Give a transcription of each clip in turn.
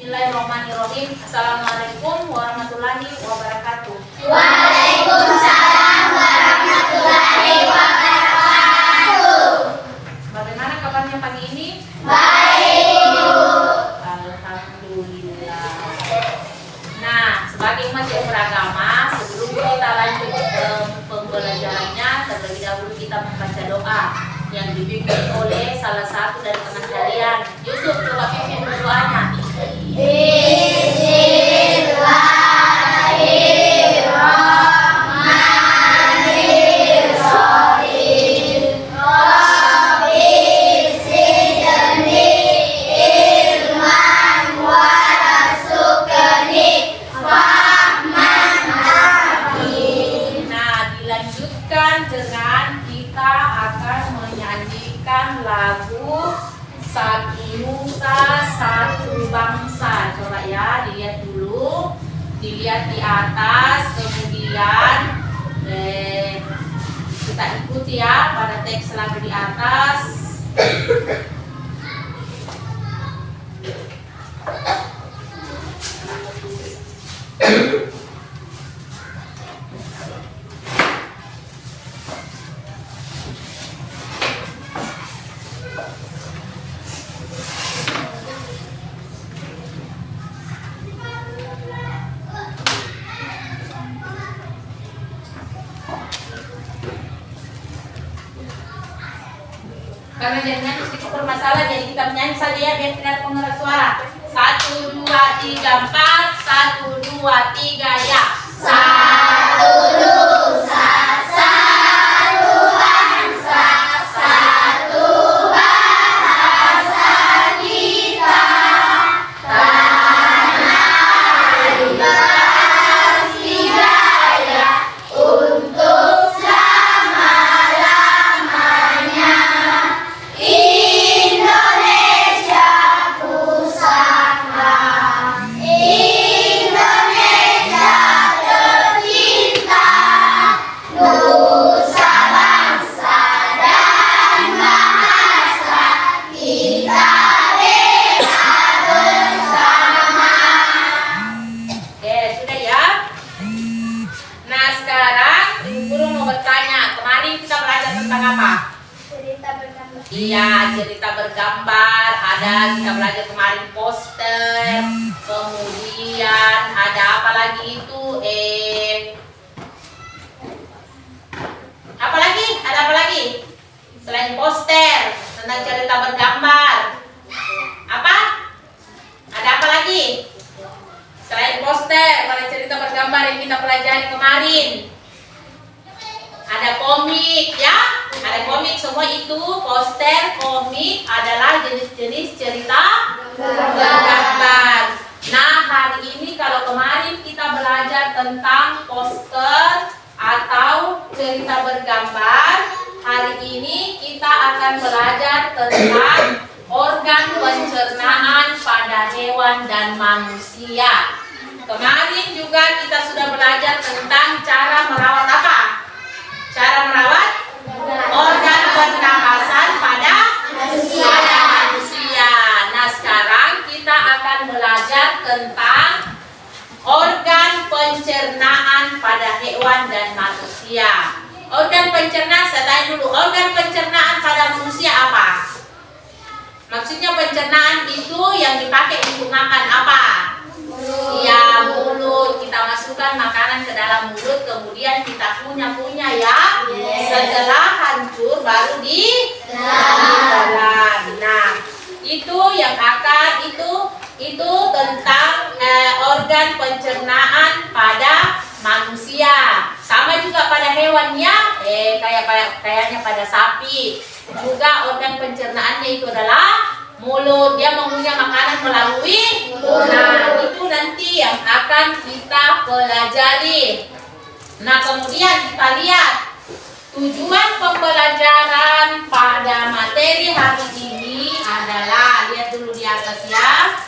Bismillahirrahmanirrahim. Assalamualaikum warahmatullahi wabarakatuh. Waalaikumsalam warahmatullahi wabarakatuh. Bagaimana kabarnya pagi ini? Baik. Alhamdulillah. Nah, sebagai umat yang beragama, sebelum kita lanjut ke pembelajarannya, terlebih dahulu kita membaca doa yang dibimbing oleh salah satu dari teman kalian. Yusuf, coba pimpin doanya. Bismillahirrahmanirrahim. Rabbi zidni ilman warzuqni fahman. Amin. Nah, dilanjutkan dengan kita akan menyanyikan lagu Satu Nusa Satu Bangsa. Coba ya, dilihat dulu, dilihat di atas, kemudian kita ikuti ya pada teks lagu di atas. Karena jadinya sedikit bermasalah, jadi kita menyanyi saja ya biar tidak ada pengeras suara. 1, 2, 3, 4. 1, 2, 3 ya. Satu nusa, satu bangsa, satu bahasa kita. Tanah air hidayah untuk selama-lamanya. Indonesia pusaka, Indonesia tercinta, nusa bangsa dan bahasa kita bela bersama. Oke, sudah ya. Nah, sekarang Ibu Guru mau bertanya, kemarin kita belajar tentang apa? Cerita bergambar. Iya, cerita bergambar. Ada kita belajar kemarin poster. Kemudian ada apa lagi itu? Apa lagi? Ada apa lagi? Selain poster tentang cerita bergambar. Apa? Ada apa lagi? Selain poster pada cerita bergambar yang kita pelajari kemarin. Ada komik ya, ada komik, semua itu poster, komik adalah jenis-jenis cerita bergambar. Nah, hari ini kalau kemarin kita belajar tentang poster atau cerita bergambar, hari ini kita akan belajar tentang organ pencernaan pada hewan dan manusia. Kemarin juga kita sudah belajar tentang cara merawat apa? Cara merawat organ pernapasan pada manusia. Nah, sekarang kita akan belajar tentang organ pencernaan pada hewan dan manusia. Organ pencernaan, saya tanya dulu, organ pencernaan pada manusia apa? Maksudnya pencernaan itu yang dipakai untuk makan apa? Ya, mulut. Kita masukkan makanan ke dalam mulut, kemudian kita punya ya. Setelah hancur baru ditelan. Nah, itu yang akan itu tentang organ pencernaan pada manusia. Sama juga pada hewannya, kayaknya pada sapi. Juga organ pencernaannya itu adalah mulut. Dia mengunyah makanan melalui mulut. Nah, itu nanti yang akan kita pelajari. Nah, kemudian kita lihat tujuan pembelajaran pada materi hari ini adalah, lihat dulu di atas ya.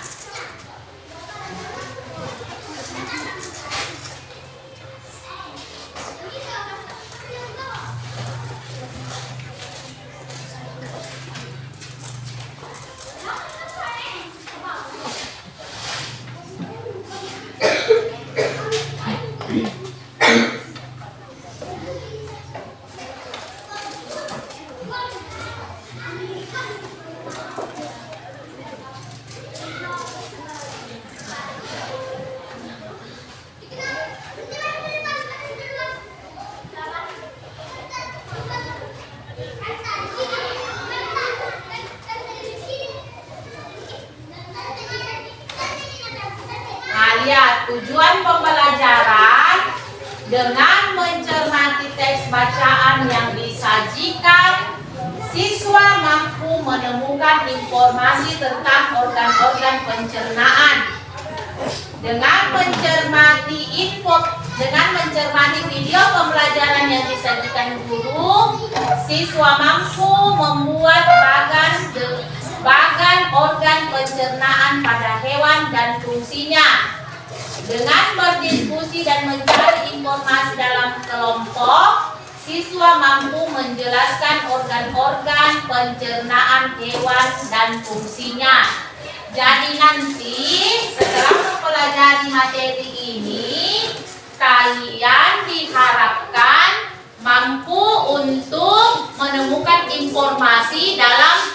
lihat tujuan pembelajaran dengan mencermati teks bacaan yang disajikan, siswa mampu menemukan informasi tentang organ-organ pencernaan. Dengan mencermati video pembelajaran yang disajikan guru, siswa mampu membuat bagan organ pencernaan pada hewan dan fungsinya. Dengan berdiskusi dan mencari informasi dalam kelompok, siswa mampu menjelaskan organ-organ pencernaan hewan dan fungsinya. Jadi nanti setelah mempelajari materi ini, kalian diharapkan mampu untuk menemukan informasi dalam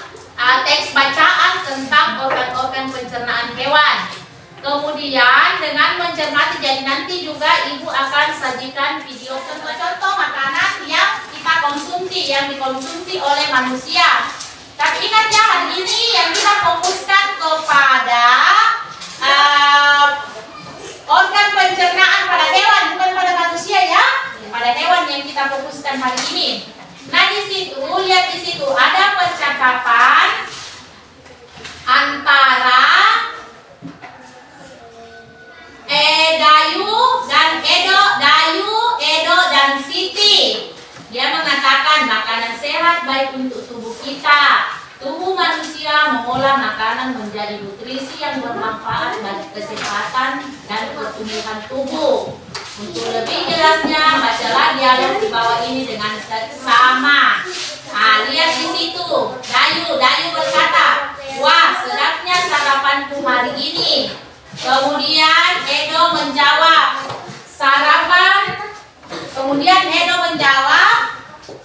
teks bacaan tentang organ-organ pencernaan hewan. Kemudian dengan mencermati, jadi nanti juga ibu akan sajikan video contoh-contoh makanan yang kita konsumsi, yang dikonsumsi oleh manusia. Tapi ingat ya, hari ini yang kita fokuskan kepada organ pencernaan pada hewan, bukan pada manusia ya. Pada hewan yang kita fokuskan hari ini. Nah di situ, lihat di situ ada percakapan antara Dayu dan Siti. Dia mengatakan makanan sehat baik untuk tubuh kita. Tubuh manusia mengolah makanan menjadi nutrisi yang bermanfaat bagi kesehatan dan pertumbuhan tubuh. Untuk lebih jelasnya, bacalah dialog di bawah ini dengan seksama. Lihat di situ, Dayu berkata, "Wah, sedapnya sarapanku hari ini." Kemudian Edo menjawab,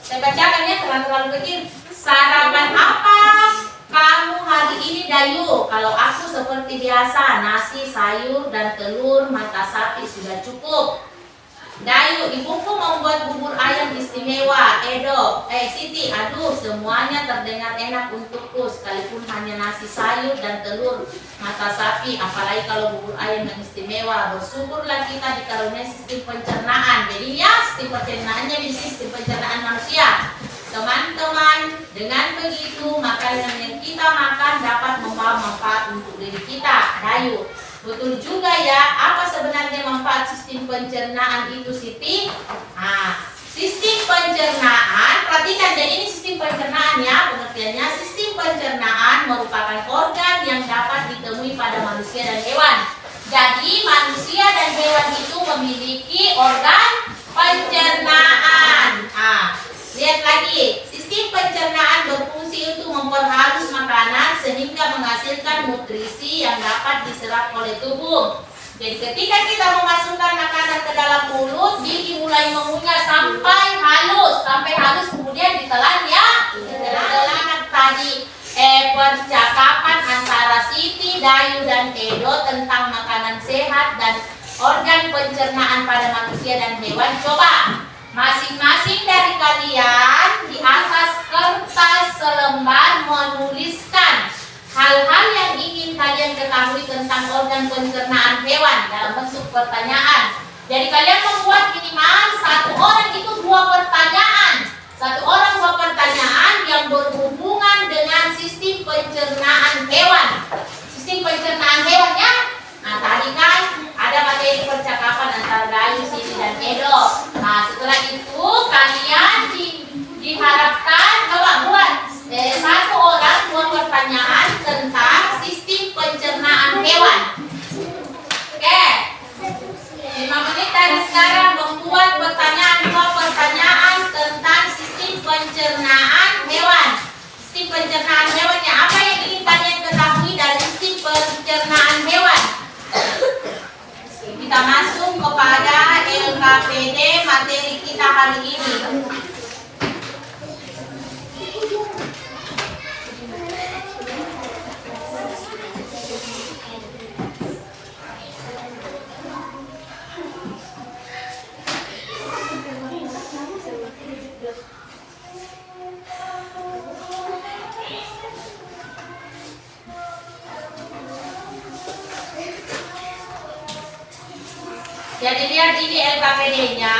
saya bacakan ya, terlalu kecil. "Sarapan apa kamu hari ini, Dayu?" "Kalau aku seperti biasa, nasi, sayur, dan telur mata sapi sudah cukup." "Dayu, ibuku membuat bubur ayam istimewa." Siti, "Aduh, semuanya terdengar enak untukku, sekalipun hanya nasi, sayur, dan telur mata sapi, apalagi kalau bubur ayam yang istimewa. Bersyukurlah kita dikaruniai sistem pencernaan." Jadi ya, sistem pencernaannya di sistem pencernaan manusia. Teman-teman, dengan begitu makanan yang kita makan dapat membawa manfaat untuk diri kita. Dayu, "Betul juga ya, apa sebenarnya manfaat sistem pencernaan itu, Siti?" Sistem pencernaan, perhatikan, jadi ini sistem pencernaan ya, pengertiannya. Sistem pencernaan merupakan organ yang dapat ditemui pada manusia dan hewan. Jadi manusia dan hewan itu memiliki organ pencernaan. Lihat lagi, sistem pencernaan berfungsi untuk memperhalus makanan sehingga menghasilkan nutrisi yang dapat diserap oleh tubuh. Jadi ketika kita memasukkan makanan ke dalam mulut, gigi mulai mengunyah sampai halus, kemudian ditelan ya. Ditelan tadi percakapan antara Siti, Dayu, dan Edo tentang makanan sehat dan organ pencernaan pada manusia dan hewan. Coba masing-masing dari kalian di atas kertas selembar menuliskan hal-hal yang ingin kalian ketahui tentang organ pencernaan hewan dalam bentuk pertanyaan. Jadi kalian membuat minimal satu orang itu 2 pertanyaan. Satu orang 2 pertanyaan yang berhubungan dengan sistem pencernaan hewan. Sistem pencernaan hewannya, tadi kan ada materi percakapan antara Dayu, Siti, dan Edo. Setelah itu kalian diharapkan coba buat satu orang 2 pertanyaan tentang sistem pencernaan hewan. Oke, 5 menit dari sekarang membuat 2 pertanyaan tentang sistem pencernaan hewan. Sistem pencernaan hewannya apa yang ingin kalian ketahui dari sistem pencernaan hewan? Kita masuk kepada LKPD materi kita hari ini. Jadi lihat ini LKPD-nya.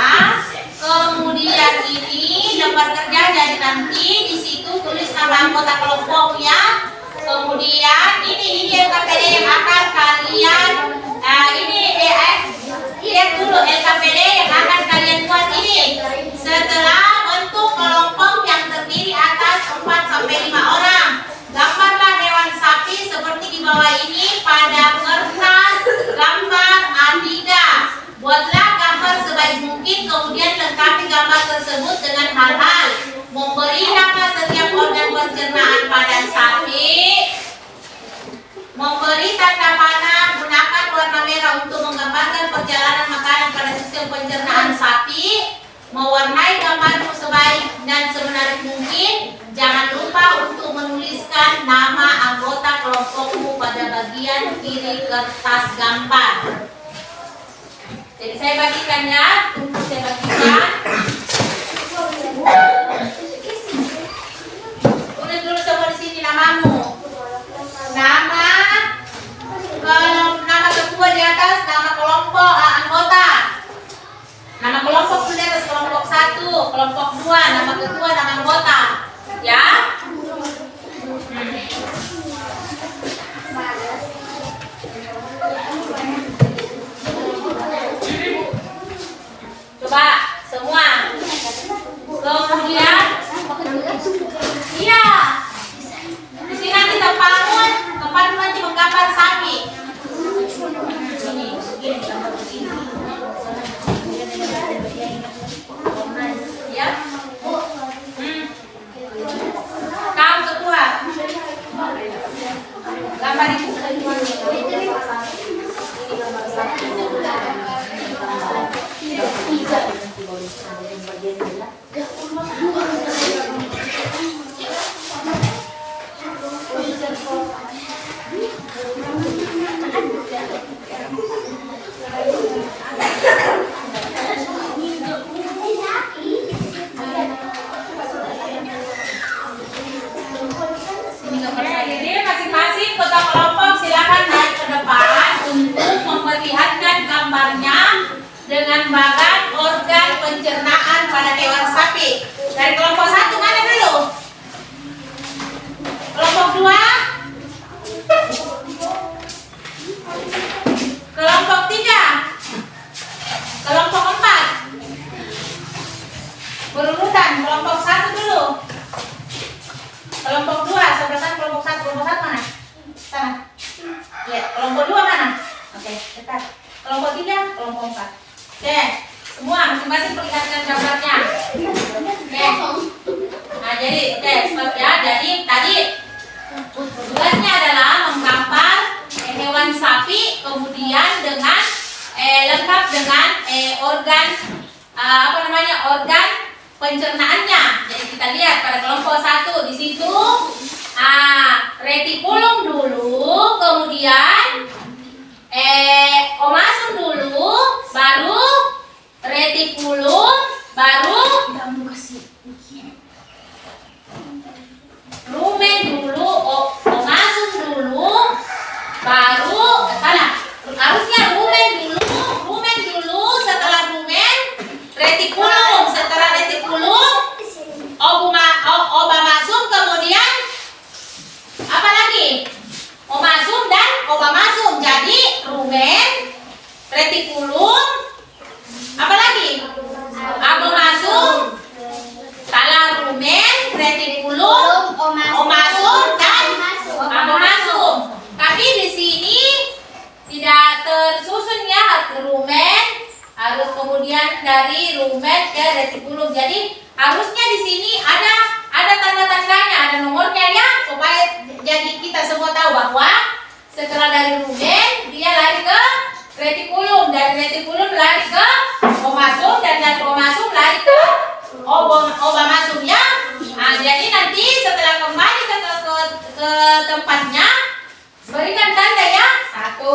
Kemudian ini lembar kerja, jadi nanti di situ tulis nama anggota kelompoknya. Kemudian ini LKPD yang akan kalian lihat dulu LKPD yang akan kalian buat ini. Setelah bentuk kelompok yang terdiri atas 4 sampai 5 orang, gambarlah hewan sapi seperti di bawah ini pada kertas gambar A3. Buatlah gambar sebaik mungkin, kemudian lengkapi gambar tersebut dengan hal-hal memberi nama setiap organ pencernaan pada sapi, memberi tanda panah, gunakan warna merah untuk menggambarkan perjalanan makanan pada sistem pencernaan sapi, mewarnai gambarmu sebaik dan semenarik mungkin. Jangan lupa untuk menuliskan nama anggota kelompokmu pada bagian kiri kertas gambar. Jadi saya bagikan ya, tunggu saya bagikan. Tulis dulu coba di sini namamu. Nama ketua di atas, nama kelompok anggota. Nama kelompok di atas, kelompok 1, kelompok 2, nama ketua, nama anggota. Ya? Coba semua. Kemudian iya. Di sini nanti tempat nanti menggambar sapi. Ini gambar begini. Ya. Kau ketua. Gambar itu. Jadi masing-masing kota kelompok silakan naik ke depan untuk memperlihatkan gambarnya dengan bagan organ pencernaan pada hewan sapi. Dari kelompok 1 mana dulu? Kelompok 2? Kelompok 3? Kelompok 4? Berurutan, kelompok 1 dulu. Kelompok 2, sebelah kelompok 1. Kelompok 1 mana? Sana. Ya, kelompok 2 mana? Oke, dekat. Kelompok 3, kelompok 4. Oke, semua masing-masing perlihatkan gambarnya. Oke. Nah, jadi stop ya. Jadi tadi tugasnya adalah menggambar hewan sapi, kemudian dengan lengkap dengan organ organ pencernaannya. Jadi kita lihat pada kelompok 1 di situ retikulum dulu, kemudian omasum dulu, baru retikulum, baru rumen dulu, omasum dulu, baru harusnya rumen dulu, setelah rumen retikulum, setelah retikulum obamasum, kemudian apa lagi? Omasum dan obamasum. Jadi rumen, retikulum, apa lagi? Abomasum, salah rumen, retikulum, omasum dan abomasum. Tapi di sini tidak tersusun ya, rumen harus kemudian dari rumen ke retikulum. Jadi harusnya di sini ada tanda-tandanya, ada nomornya ya, supaya jadi kita semua tahu bahwa setelah dari rumen dia lari ke retikulum, dari retikulum lari ke omasum, dan dari omasum lari ke obamasum ya. Nah, jadi nanti setelah kembali ke tempatnya berikan tanda ya. 1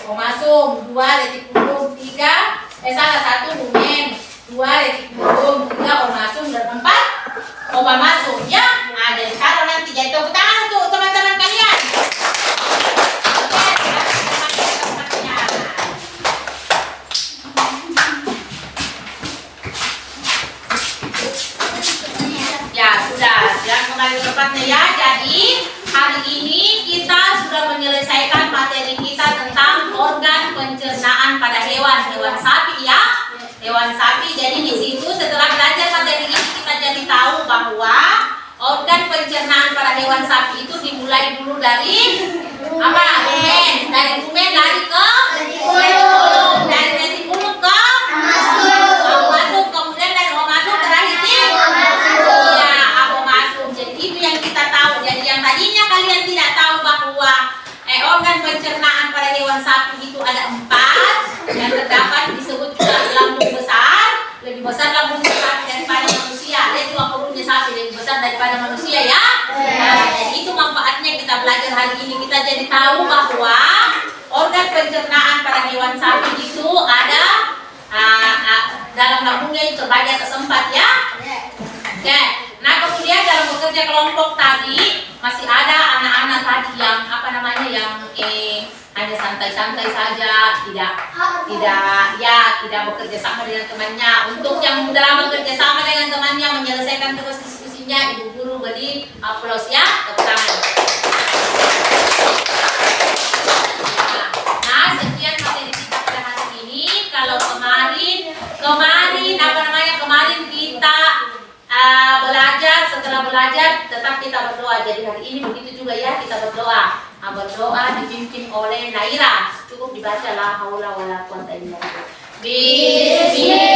omasum, 2 retikulum, 1 rumen, 2 retikulum, 3 omasum, dan 4 obamasum ya. Nah, dari sekarang nanti jadi tepuk tangan untuk teman-teman kalian. Oke, tempatnya. adalah hewan sapi ya. Hewan sapi. Jadi di situ setelah belajar materi ini kita jadi tahu bahwa organ pencernaan pada hewan sapi itu dimulai dulu dari apa? Rumen. Dari rumen lari ke mulut. Dari nanti mulut ke masuk. Kemudian dari masuk terakhir ya apa masuk. Jadi itu yang kita tahu. Jadi yang tadinya kalian tidak tahu bahwa organ pencernaan pada hewan sapi itu ada 4 yang terdapat disebut juga lambung besar. Lebih besar lambung sapi daripada manusia. Lihat juga perutnya sapi lebih besar daripada manusia ya. Nah, jadi itu manfaatnya kita belajar hari ini. Kita jadi tahu bahwa organ pencernaan pada hewan sapi itu ada dalam lambungnya itu terbagi atas 4 ya. Oke. Nah kemudian dalam bekerja kelompok tadi masih ada anak-anak tadi yang apa namanya yang hanya santai-santai saja, tidak bekerja sama dengan temannya. Untuk yang dalam bekerja sama dengan temannya menyelesaikan tugas diskusinya, ibu guru beri aplaus ya, tepuk tangan. Nah sekian materi kita pada hari ini. Kalau kemarin kita belajar, setelah belajar tetap kita berdoa. Jadi hari ini begitu juga ya, kita berdoa. Berdoa dipimpin oleh Naira. Cukup dibaca la haula wala quwata illa billah. Bismillah.